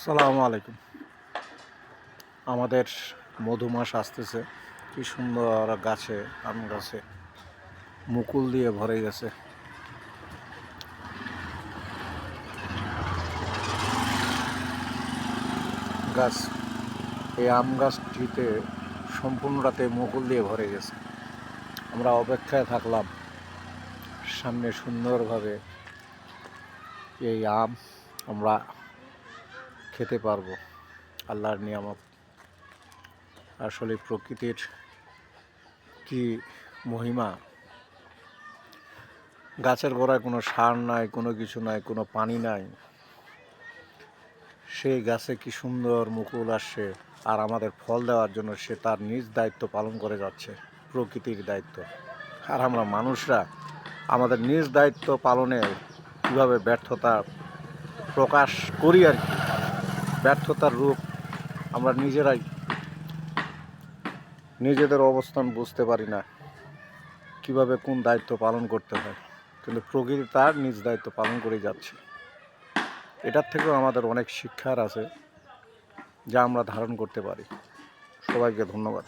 আসসালামু আলাইকুম। আমাদের মধুমাস আসতেছে, কি সুন্দর গাছে, আম গাছে মুকুল দিয়ে ভরে গেছে। গাছ, এই আম গাছটিতে সম্পূর্ণ রাতে মুকুল দিয়ে ভরে গেছে। আমরা অপেক্ষায় থাকলাম সামনে সুন্দরভাবে এই আম আমরা খেতে পারবো। আল্লাহর নিয়ামত। আসলে প্রকৃতির কি মহিমা। গাছের গোড়ায় কোনো সার নাই, কোনো কিছু নাই, কোনো পানি নাই, সেই গাছে কি সুন্দর মুকুল আসছে, আর আমাদের ফল দেওয়ার জন্য সে তার নিজ দায়িত্ব পালন করে যাচ্ছে, প্রকৃতির দায়িত্ব। আর আমরা মানুষরা আমাদের নিজ দায়িত্ব পালনে কীভাবে ব্যর্থতা প্রকাশ করি আর কি, ব্যর্থতার রূপ আমরা নিজেরাই নিজেদের অবস্থান বুঝতে পারি না, কিভাবে কোন দায়িত্ব পালন করতে হয়। কিন্তু প্রকৃতি তার নিজ দায়িত্ব পালন করেই যাচ্ছে। এটার থেকেও আমাদের অনেক শিক্ষার আছে, যা আমরা ধারণ করতে পারি। সবাইকে ধন্যবাদ।